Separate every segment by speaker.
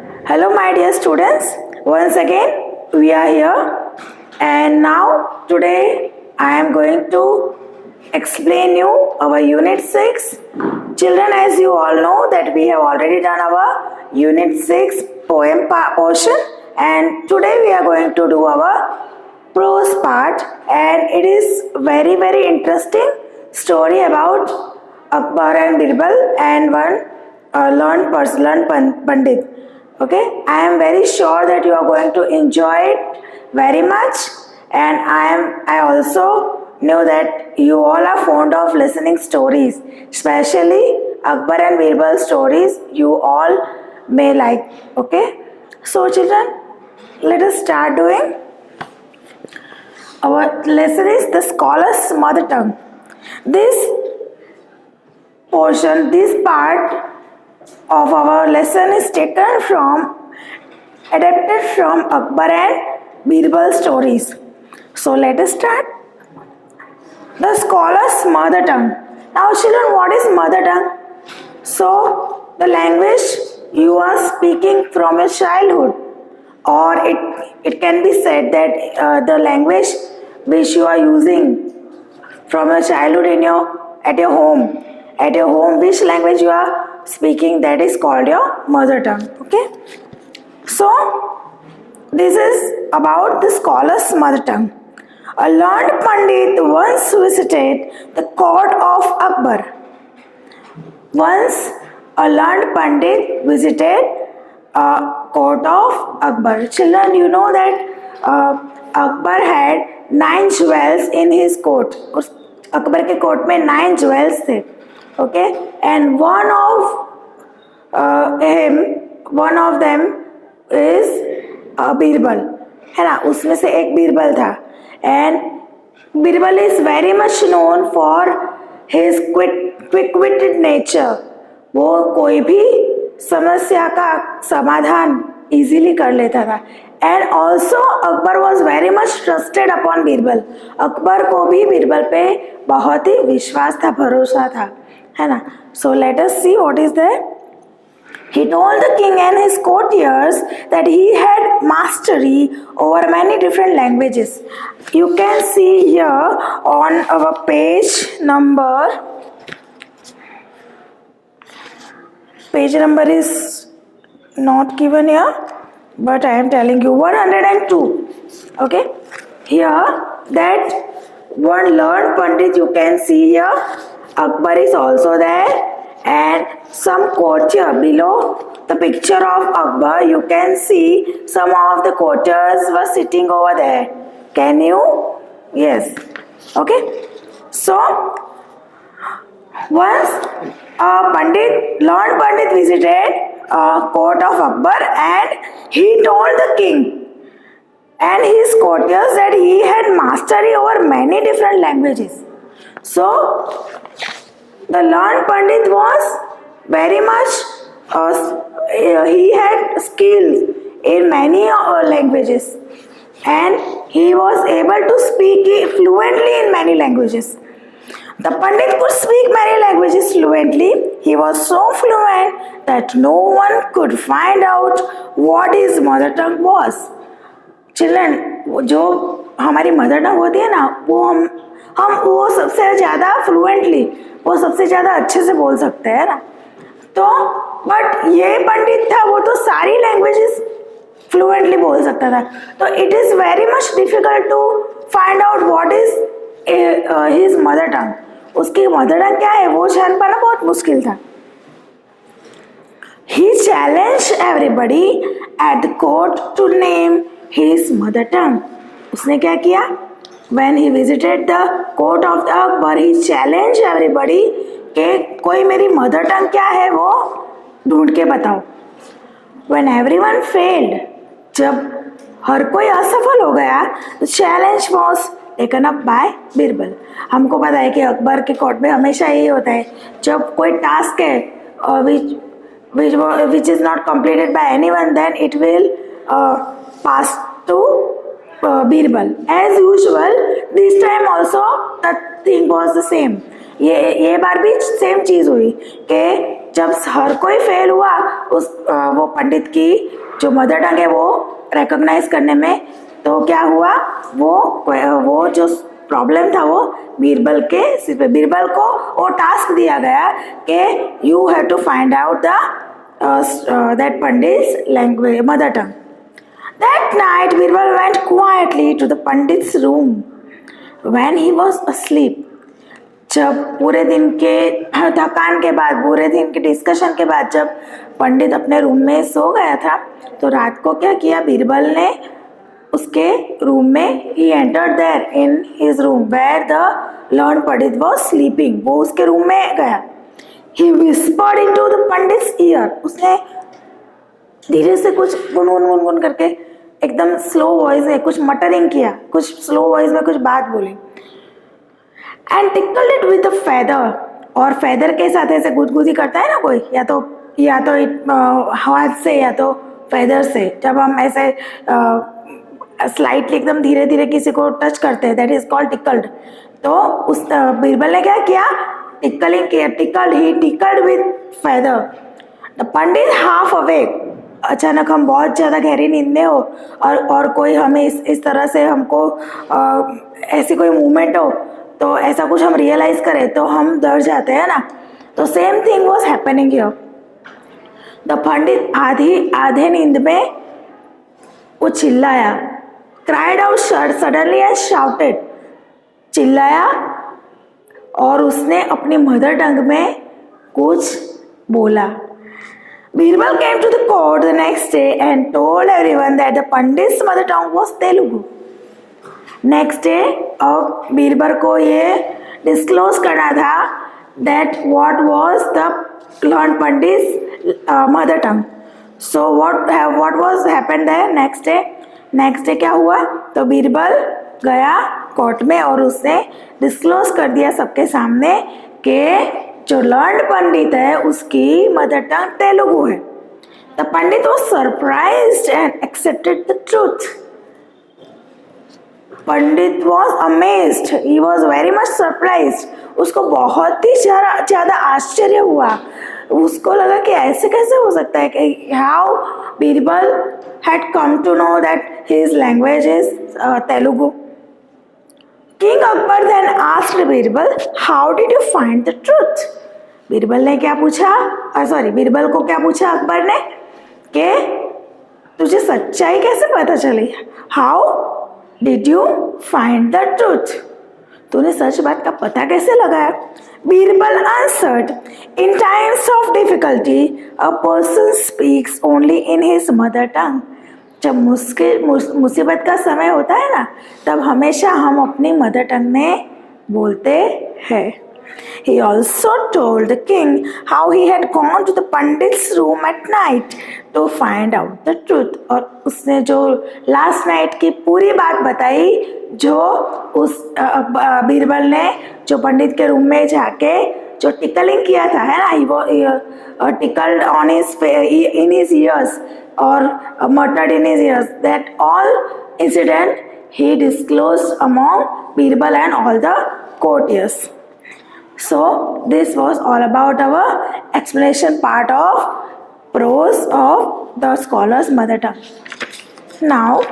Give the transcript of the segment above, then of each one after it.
Speaker 1: Hello, my dear students. Once again, we are here, and now today I am going to explain you our Unit 6. Children, as you all know that we have already done our Unit 6 poem portion, and today we are going to do our prose part, and it is very interesting story about Akbar and Birbal and one learned Pandit. Okay, I am very sure that you are going to enjoy it very much, and I also know that you all are fond of listening stories, especially Akbar and Birbal stories. You all may like. Okay, so children, let us start doing. Our lesson is the scholar's mother tongue. This portion, this part of our lesson is taken from, adapted from Akbar and Birbal stories. So let us start. The scholar's mother tongue. Now children, what is mother tongue? So the language you are speaking from your childhood, or it can be said that the language which you are using from your childhood at your home, which language you are speaking, that is called your mother tongue. Okay, so this is about the scholar's mother tongue. A learned Pandit once visited the court of Akbar. Once a learned Pandit visited a court of Akbar. Children, you know that Akbar had 9 jewels in his court. Akbar के court में 9 jewels थे. Okay, and one of them is Birbal, है ना. उसमें से एक बीरबल था, and Birbal is very much known for his quick witted nature. वो कोई भी समस्या का समाधान इजीली कर लेता था. And also Akbar was very much trusted upon Birbal. Akbar को भी बीरबल पे बहुत ही विश्वास था, भरोसा था, है ना. So let us see what is there. He told the king and his courtiers that he had mastery over many different languages. You can see here on our page number is not given here, but I am telling you 102. Okay, here that one learned Pandit you can see here. Akbar is also there, and some courtier below the picture of Akbar you can see some of the courtiers were sitting over there. Can you? Yes. Okay, so once learned Pandit visited court of Akbar, and he told the king and his courtiers that he had mastery over many different languages. So the learned Pandit was very much he had skills in many languages, and he was able to speak fluently in many languages. The Pandit could speak many languages fluently. He was so fluent that no one could find out what his mother tongue was. Children, जो हमारी mother tongue होती है ना, वो हम वो सबसे ज़्यादा फ्लुएंटली, वो सबसे ज़्यादा अच्छे से बोल सकते हैं ना. तो बट ये पंडित था, वो तो सारी लैंग्वेजेस फ्लुएंटली बोल सकता था. तो it is very much difficult to find out what is his mother tongue. उसकी मदर टंग क्या है वो जान पाना बहुत मुश्किल था. He challenged everybody at the court to name his mother tongue. उसने क्या किया? When he visited the court of the Akbar, he challenged everybody कि कोई मेरी मदर टंग क्या है वो ढूंढ के बताओ. When everyone failed, जब हर कोई असफल हो गया, the challenge was taken up by Birbal. हमको पता है कि अकबर के कोर्ट में हमेशा यही होता है, जब कोई टास्क है which is not completed by anyone, then it will pass to Birbal. As usual, this time also the thing was the same. ये बार भी सेम चीज़ हुई कि जब हर कोई फेल हुआ वो पंडित की जो मदर टंग है वो रिकॉग्नाइज करने में, तो क्या हुआ, वो जो प्रॉब्लम था वो बीरबल के सिर पे, बीरबल को वो टास्क दिया गया कि you have to find out that pandit language mother tongue. That night Birbal went quietly to the Pandit's room when he was asleep. जब पूरे दिन के थकान के बाद, पूरे दिन के डिस्कशन के बाद जब पंडित अपने रूम में सो गया था, तो रात को क्या किया, बीरबल ने उसके रूम में he entered there in his room where the learned Pandit was sleeping. वो उसके रूम में गया. He whispered into the पंडित's ear. उसने धीरे से कुछ गुनगुन करके एकदम स्लो वॉइस में कुछ मटरिंग किया, कुछ स्लो वॉइस में कुछ बात बोली. And tickled it with the feather. और फेदर के साथ ऐसे गुदगुदी करता है ना कोई, या तो हाथ से या तो फेदर से, जब हम ऐसे स्लाइटली एकदम धीरे धीरे किसी को टच करते हैं, दैट इज कॉल्ड टिकल्ड. तो उस बीरबल ने क्या किया, टिकलिंग किया, tickled with feather. The Pandit half awake. अचानक हम बहुत ज़्यादा गहरी नींद में हो और कोई हमें इस तरह से हमको ऐसी कोई मूवमेंट हो, तो ऐसा कुछ हम रियलाइज़ करें तो हम डर जाते हैं ना. तो same thing was happening here. The pandit आधे नींद में वो चिल्लाया, cried out suddenly and shouted. चिल्लाया और उसने अपनी मदर टंग में कुछ बोला. Birbal came to the court the next day and told everyone that the Pandit's mother tongue was Telugu. Next day, अब बीरबल को ये डिस्क्लोज करना था that what was the learned Pandit's mother tongue. So what was happened there next day क्या हुआ, तो बीरबल गया court में और उसने डिस्क्लोज कर दिया सबके सामने कि जो लर्न्ड पंडित है उसकी मदर टंग तेलुगु है. The Pandit was surprised and accepted the truth. Pandit was amazed, he was very much surprised. उसको बहुत ही ज़्यादा आश्चर्य हुआ. उसको लगा कि ऐसे कैसे हो सकता है कि how Birbal had come to know that his language is Telugu. King Akbar then asked Birbal, "How did you find the truth?" Birbal ने क्या पूछा, बीरबल को क्या पूछा अकबर ने कि तुझे सच्चाई कैसे पता चली. How did you find the truth? तूने सच बात का पता कैसे लगाया. Birbal answered, "In times of difficulty, a person speaks only in his mother tongue." जब मुसीबत का समय होता है ना, तब हमेशा हम अपनी मदर टंग में बोलते हैं. He also told the king how he had gone to the pandit's room at night to find out the truth. और उसने जो लास्ट नाइट की पूरी बात बताई, जो उस बीरबल ने जो पंडित के रूम में जाके जो टिकलिंग किया था, है ना, वो tickled on in his years or muttered in his ears. That all incident he disclosed among Birbal and all the courtiers. So this was all about our explanation part of prose of the scholar's mother tongue. Now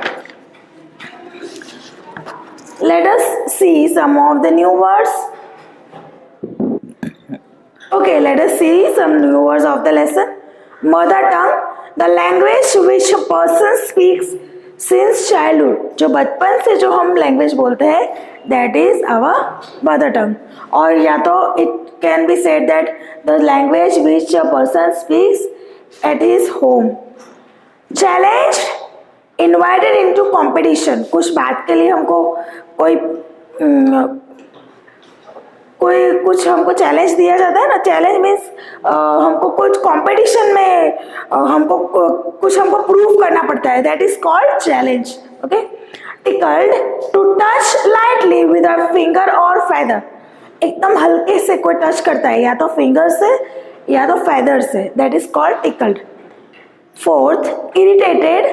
Speaker 1: let us see some of the new words. Okay, let us see some new words of the lesson. Mother tongue, the language which a person speaks since childhood. जो बचपन से जो हम language बोलते हैं, that is our mother tongue. और या तो it can be said that the language which a person speaks at his home. Challenge, invited into competition. कुछ बात के लिए हमको कुछ हमको चैलेंज दिया जाता है ना. चैलेंज मीन्स हमको कुछ कंपटीशन में हमको प्रूव करना पड़ता है, that is called challenge. Okay. Tickled, to touch lightly with a finger और फेदर. एकदम हल्के से कोई टच करता है, या तो फिंगर से या तो फेदर से, that is called tickled. Fourth, irritated,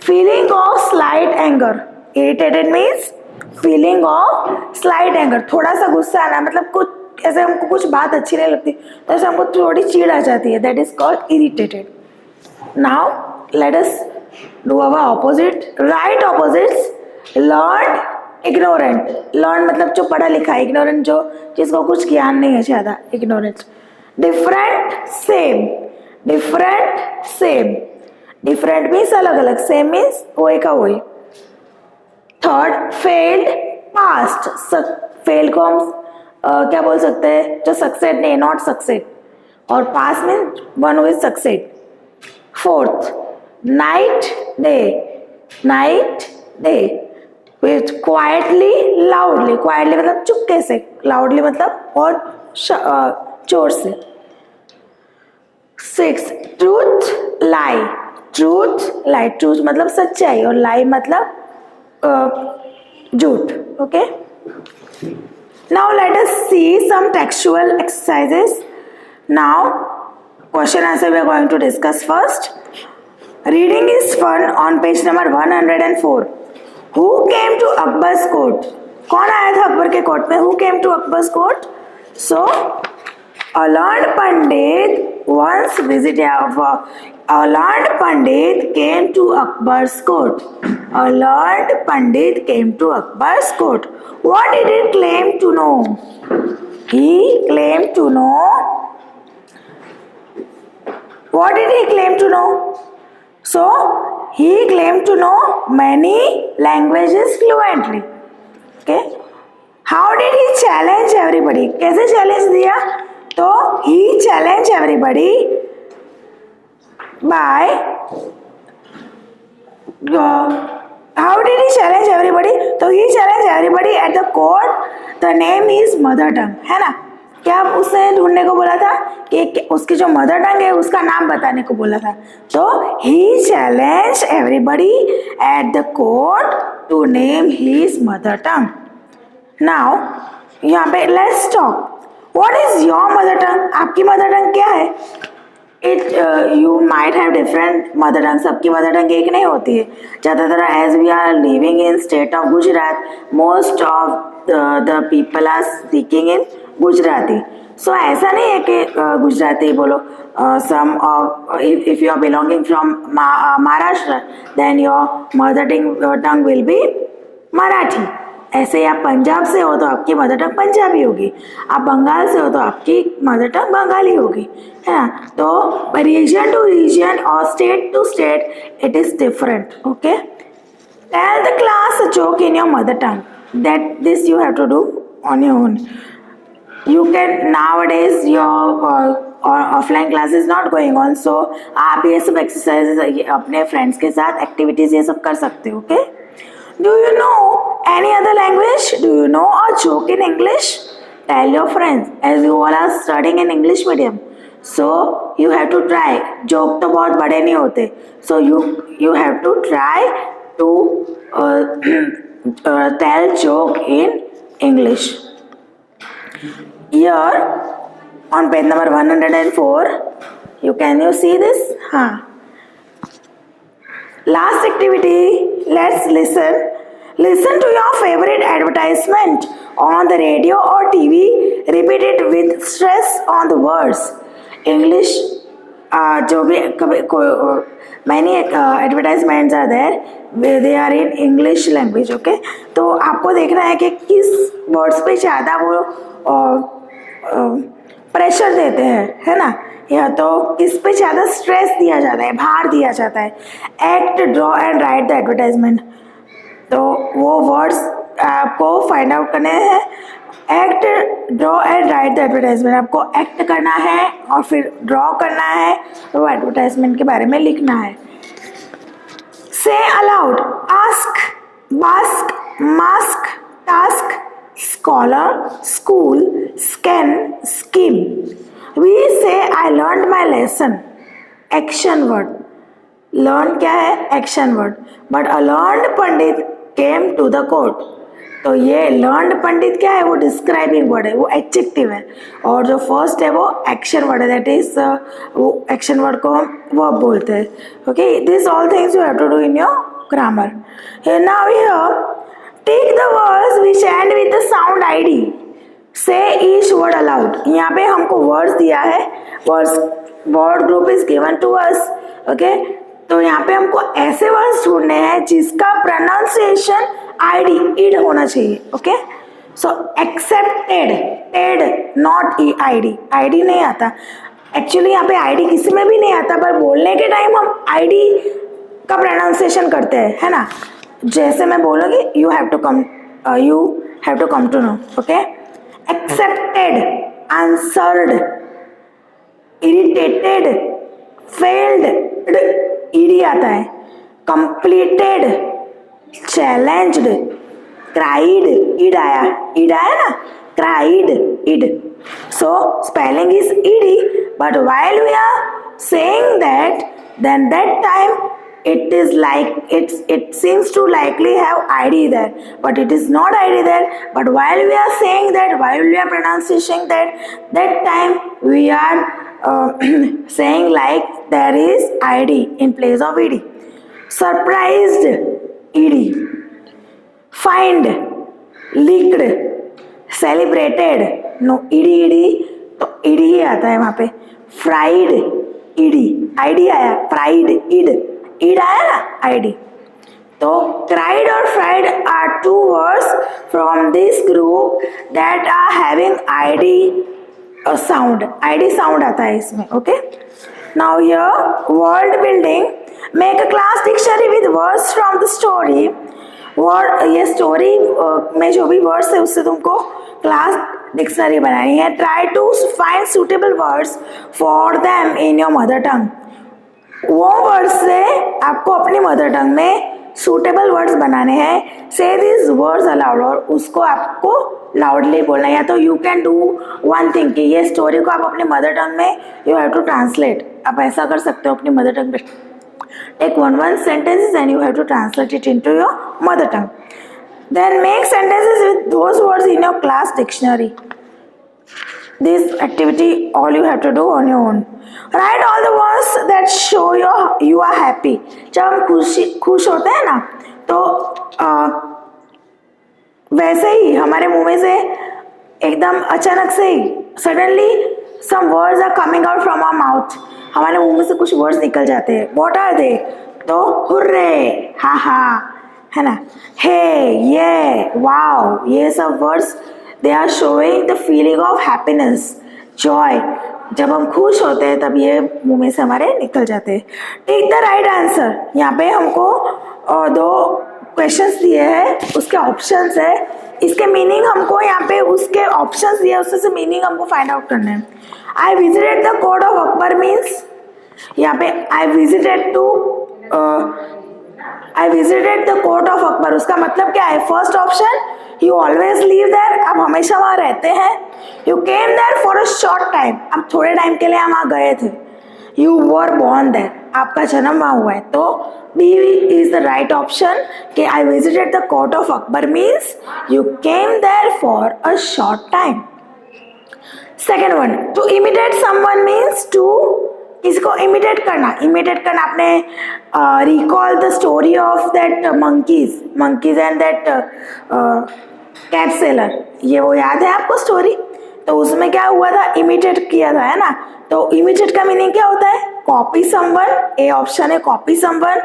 Speaker 1: feeling of slight anger. Irritated means feeling of slight anger, थोड़ा सा गुस्सा आना, मतलब ऐसे हमको कुछ बात अच्छी नहीं लगती तो ऐसे हमको थोड़ी चिढ़ आ जाती है, that is called irritated. Now let us do our opposite, right opposites. Learn, ignorant. Learn मतलब जो पढ़ा लिखा है, इग्नोरेंट जो जिसको कुछ ज्ञान नहीं है ज़्यादा, ignorant. Different, same. Different, same. Different means अलग अलग, सेम मीन्स वही का वही। Third, failed, past. फेल को हम क्या बोल सकते हैं, जो सक्सेड नहीं, नॉट सक्सेड, और pass means one who is succeed. Fourth, night day. Night day which quietly, loudly. Quietly मतलब चुपके से, लाउडली मतलब बहुत जोर से। Six, truth, lie. Truth, lie. Truth मतलब सच्चाई और लाई मतलब झूठ। Okay, now let us see some textual exercises. नाउ question answer we are going to discuss first. Reading is fun on page number 104. Who came to Akbar's court? कौन आया था अकबर के कोर्ट में? Who came to Akbar's court? So a learned pandit once visited. A learned pandit came to Akbar's court. A learned pandit came to Akbar's court. What did he claim to know? He claimed to know. What did he claim to know? So he claimed to know many languages fluently. Okay. How did he challenge everybody? कैसे challenge दिया? तो he challenged everybody by how did he challenge everybody? तो he challenged everybody at the court. The name is mother tongue, है ना? क्या उसने ढूंढने को बोला था कि उसकी जो मदर टंग है उसका नाम बताने को बोला था। तो he challenge everybody at the court to name his mother tongue. Now यहाँ पे let's talk, what is your mother tongue? आपकी मदर टंग क्या है? It you might have different mother tongue, सबकी मदर टंग एक नहीं होती है। ज़्यादातर as we are living in state of Gujarat, most of the people are speaking in Gujarati. So ऐसा नहीं है कि गुजराती बोलो। Some if you are belonging from Maharashtra then your mother tongue will be Marathi. ऐसे आप पंजाब से हो तो आपकी मदर टंग पंजाबी होगी, आप बंगाल से हो तो आपकी मदर टंग बंगाली होगी, है ना? तो रीजन टू रीजन और state to state it is different. Okay, tell the class a joke in your mother tongue, that this you have to do on your own. You can nowadays your offline class is not going on, so आप ये सब exercises अपने friends के साथ activities ये सब कर सकते हो। Okay? Do you know any other language? Do you know a joke in English? Tell your friends, as you all are studying in English medium, so you have to try. Joke तो बहुत बड़े नहीं होते, so you have to try to tell joke in English. Here on page number 104 you see this? Last activity, let's listen to your favorite advertisement on the radio or TV, repeat it with stress on the words. English जो भी many advertisements are there, they are in English language. Okay, तो आपको देखना है कि किस words पे ज़्यादा वो प्रेशर देते हैं, है ना, या तो किस पे ज़्यादा स्ट्रेस दिया जाता है, भार दिया जाता है। Act, draw and right the advertisement, तो वो वर्ड्स आपको फाइंड आउट करने हैं। Act, draw and right the advertisement, आपको एक्ट करना है और फिर ड्रॉ करना है, तो वो एडवर्टाइजमेंट के बारे में लिखना है। से allowed, ask, bask, mask, task, scholar, school, scan, scheme. We say I learned my lesson. Action word. Learn क्या है? Action word. But a learned pandit came to the court. तो ये learned पंडित क्या है? वो describing word है, वो adjective है, और जो first है वो action word है, that is वो action word को हम verb बोलते हैं। Okay, these all things you have to do in your grammar. Now here take the words which end with the sound ID. Say each word aloud, यहाँ पे हमको words दिया है, word group is given to us, okay. तो यहाँ पे हमको ऐसे वर्ड्स ढूंढने हैं जिसका प्रोनाउंसिएशन आईडी इड होना चाहिए, okay. So accepted, Ted not E, ID, ID नहीं आता एक्चुअली, यहाँ पे आईडी किसी में भी नहीं आता, पर बोलने के टाइम हम आईडी का प्रोनाउंसिएशन करते हैं, है ना। जैसे मैं बोलूँगी you have to come to know, okay. Accepted, answered, irritated, failed, E D आता है, कंप्लीटेड, चैलेंज्ड, क्राइड, ईड आया ना, cried, ed. So spelling is E D, but while we are saying that, then that time it is like it seems to likely have id there, but it is not id there. But while we are saying that, while we are pronouncing that time we are saying like there is id in place of ed. Surprised, ed. Find, leaked, celebrated, no ed तो ed ही आता है वहाँ पे। Fried, ED, ID आया, fried, ed आया ना, ID. तो क्राइड और fried are two words from this group that are having ID sound, ID sound आता है इसमें, okay. Now here word building, make a class dictionary with words from the story. Word, ये story में जो भी words है उससे तुमको क्लास डिक्शनरी बनानी है। Try to find suitable words for them in your mother tongue. वो वर्ड्स से आपको अपनी मदर टंग में सुटेबल वर्ड्स बनाने हैं। से दिस वर्ड्स अलाउड, और उसको आपको लाउडली बोलना है। या तो you can do one thing कि ये स्टोरी को आप अपनी मदर टंग में यू हैव टू ट्रांसलेट, आप ऐसा कर सकते हो अपनी मदर टंग में। Take one sentences and you have to translate it into your mother tongue. Then make sentences with those words in your class dictionary. This activity all you have to do on your own. Write all the words that show you are happy. जब हम खुश होते हैं ना, तो वैसे ही हमारे मुंह में से एकदम अचानक से ही suddenly some words are coming out from our mouth. हमारे मुंह में से कुछ वर्ड्स निकल जाते हैं। What are they? तो हुर्रे, हा हा, है ना, हे, ये, वाओ, ये सब words they are showing the feeling of happiness, joy. जब हम खुश होते हैं तब ये मुंह में से हमारे निकल जाते हैं। टेक द राइट आंसर, यहाँ पे हमको दो क्वेश्चंस दिए हैं, उसके ऑप्शंस है, इसके मीनिंग हमको यहाँ पे उसके ऑप्शंस दिए, उससे से मीनिंग हमको फाइंड आउट करना है। I visited the court of Akbar means, यहाँ पे I visited the court of Akbar, उसका मतलब क्या है? First option, you always live there, आप हमेशा वहाँ रहते हैं। You came there for a short time, आप थोड़े टाइम के लिए वहाँ गए थे। यू वर बॉर्न देयर, आपका जन्म वहाँ हुआ है। तो B is the right option कि I visited the court of Akbar means you came there for a short time. Second one, to imitate someone means to, किसी को इमिटेट करना आपने recall the story of that monkeys and that cat seller, ये वो याद है आपको story? तो उसमें क्या हुआ था? इमिटेट किया था, है ना। तो इमिटेट का मीनिंग क्या होता है? कॉपी समवन, ए ऑप्शन है, copy someone.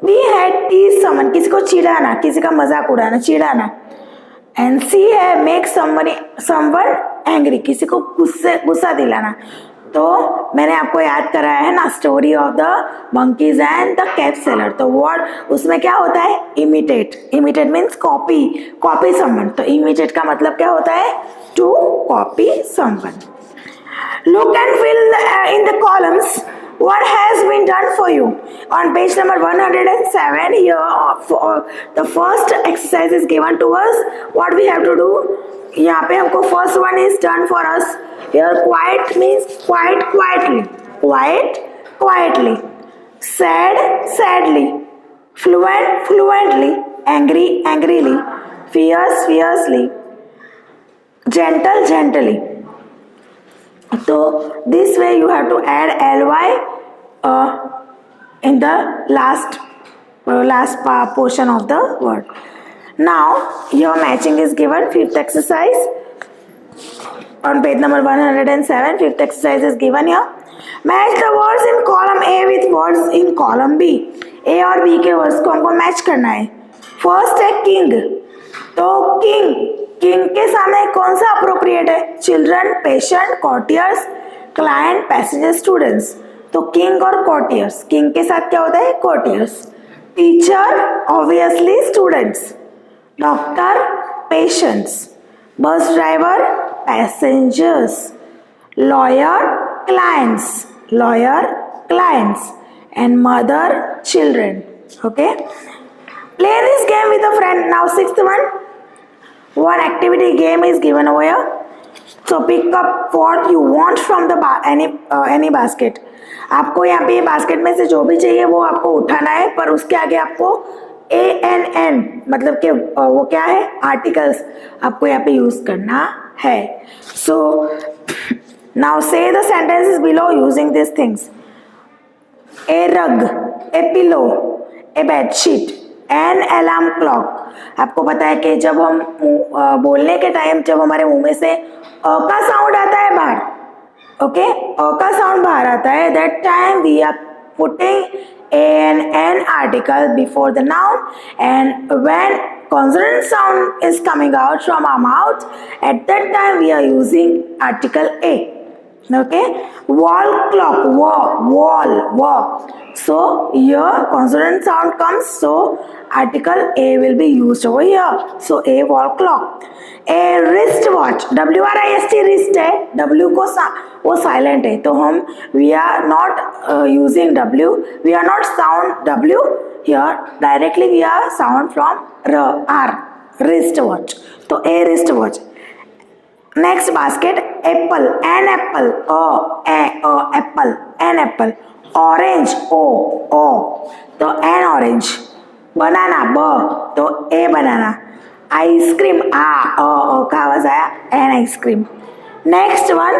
Speaker 1: We had tease someone, किसी को चिढ़ाना, किसी का मजाक उड़ाना, चिढ़ाना। एंड सी है मेक समवन एंग्री, किसी को गुस्सा दिलाना। तो मैंने आपको याद कराया है ना story of the monkeys and the cat seller. तो वर्ड उसमें क्या होता है? Imitate means copy someone. तो इमिटेट का मतलब क्या होता है? To copy someone. Look and fill in the columns what has been done for you. On page number 107 here, the first exercise is given to us. What we have to do? यहाँ पे हमको first one is done for us. Here quiet means quiet, quietly. Sad, sadly. Fluent, fluently. Angry, angrily. Fierce, fiercely. Gentle, gently. So this way you have to add ly in the last portion of the word. Now your matching is given. Fifth exercise. On page number 107, fifth exercise is given here. Match the words in column A with words in column B. A और B के words को हमको match करना है. First है king. तो king के सामने कौन सा अप्रोप्रिएट है? Children, patient, courtiers, client, passenger, students. तो किंग और कॉर्टियर्स. किंग के साथ क्या होता है? Courtiers. Teacher obviously students. Doctor patients. Bus driver passengers. Lawyer clients, and mother children. Okay, play this game with a friend. Now sixth one activity game is given over here. So pick up what you want from the any basket. आपको यहाँ पे basket में से जो भी चाहिए वो आपको उठाना है, पर उसके आगे आपको ANN मतलब कि वो क्या है? आर्टिकल्स आपको यहाँ पे यूज करना है. So now say the sentences below using these things. A rug, a pillow, a bed sheet, an alarm clock. आपको पता है कि जब हम बोलने के टाइम जब हमारे मुंह में से अ का साउंड आता है बाहर, ओके, अ का साउंड बाहर आता है, that time we are putting an article before the noun, and when consonant sound is coming out from our mouth, at that time we are using article A. Okay, wall clock, wall. So here consonant sound comes, so article A will be used over here. So A, wall clock. A wristwatch, WRIST, wrist है, W को वो silent है, तो हम we are not using W, we are not sound W here, directly we are sound from R, wristwatch. तो A wristwatch. Next basket, apple, an apple, apple, an apple. Orange, O, तो an orange. Banana, B, तो A banana. Ice cream, का आवाज आया, an ice cream. Next one,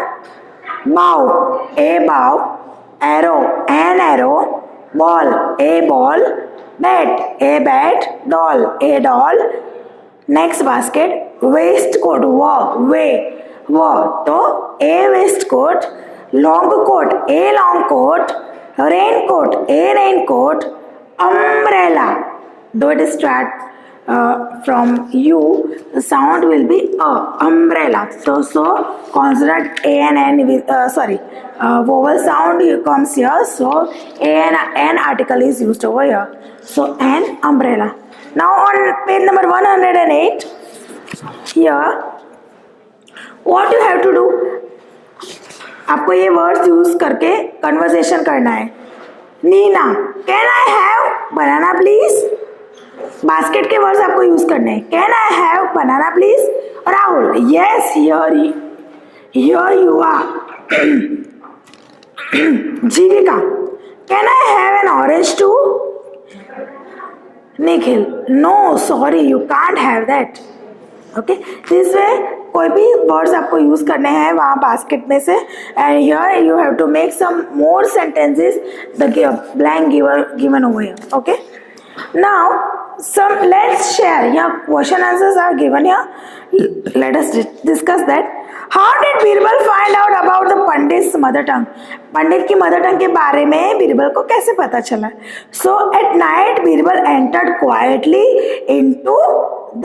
Speaker 1: bow, A bow. Arrow, an arrow. Ball, A ball. Bat, A bat. Doll, A doll. Next basket, waistcoat, वो तो A waistcoat. Long coat, A long coat. Raincoat, A raincoat. Umbrella, though it is start from U, the sound will be umbrella. So consonant A and N with vowel sound comes here. So A and N article is used over here. So an umbrella. Now on page number 108, here what you have to do, आपको ये words use करके conversation करना है. Nina, can I have banana please. Basket के words आपको use करने हैं. Can I have banana please. Rahul, yes, here you are. Jeevika, can I have an orange too. Nikhil, no sorry you can't have that. Okay, this way कोई भी words आपको use करने हैं वहाँ बास्केट में से. And here you have to make some more sentences the blank given over here. Okay, now let's share. Yeah, question answers are given here. Let us discuss that. How did Birbal find out about the Pandit's mother tongue? पंडित की mother tongue के बारे में बीरबल को कैसे पता चला? So at night Birbal entered quietly into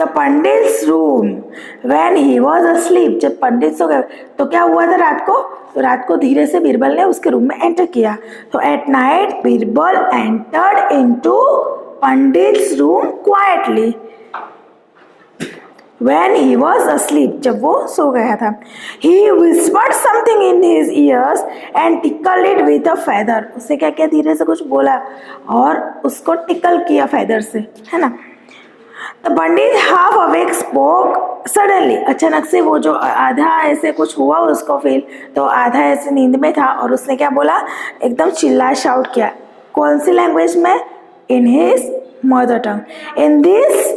Speaker 1: the Pandit's room when he was asleep. जब पंडित सो गए तो क्या हुआ था रात को? तो रात को धीरे से बीरबल ने उसके रूम में एंटर किया. तो at night Birbal entered into Pandit's room quietly when he was asleep. जब वो सो गया था. He whispered something in his ears and tickled it with a feather. उससे क्या क्या धीरे से कुछ बोला और उसको टिकल किया फेदर से, है ना. The Pandit half awake spoke suddenly. अचानक से वो जो आधा ऐसे कुछ हुआ उसको फील, तो आधा ऐसे नींद में था और उसने क्या बोला, एकदम चिल्ला शाउट किया. कौन सी लैंग्वेज में? In his mother tongue. In this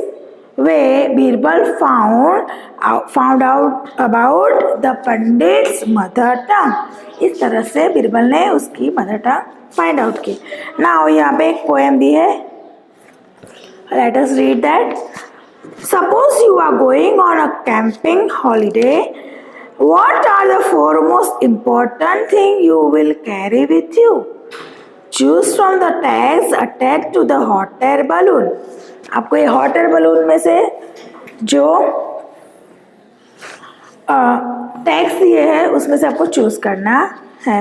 Speaker 1: way Birbal found out about the pandits mother tongue. इस तरह से बीरबल ने उसकी मदर टंग फाइंड आउट की. नाउ यहाँ पे एक पोएम दी है. Let us read that. Suppose you are going on a camping holiday What are the four most important things you will carry with you? Choose from the tags attached to the hot air balloon. आपको ये hot air balloon में से जो tags दिए हैं उसमें से आपको चूज करना है.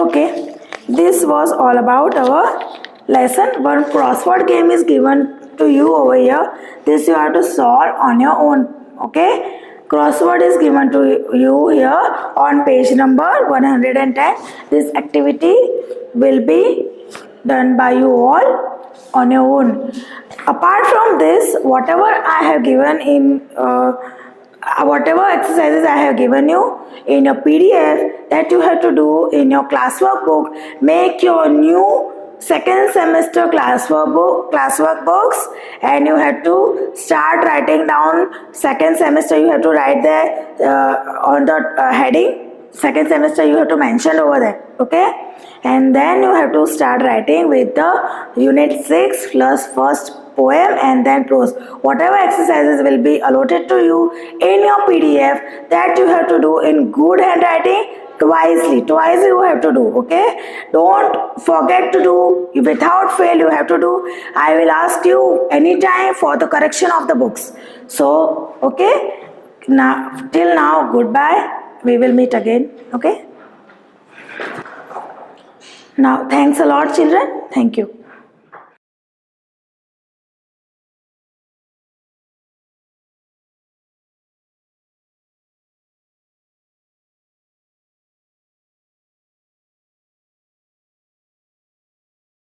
Speaker 1: Okay, this was all about our lesson. One crossword game is given to you over here. This you have to solve on your own. Okay, crossword is given to you here on page number 110. This activity will be done by you all on your own. Apart from this, whatever I have given in whatever exercises I have given you in your PDF that you have to do in your classwork book, make your new second semester classwork books, and you have to start writing down second semester. You have to write there on the heading second semester, you have to mention over there. Okay, and then you have to start writing with the unit 6 plus first poem and then prose. Whatever exercises will be allotted to you in your PDF that you have to do in good handwriting twice you have to do. Okay, don't forget to do. Without fail you have to do. I will ask you anytime for the correction of the books. So okay, now till now goodbye, we will meet again. Okay, now thanks a lot children. Thank you.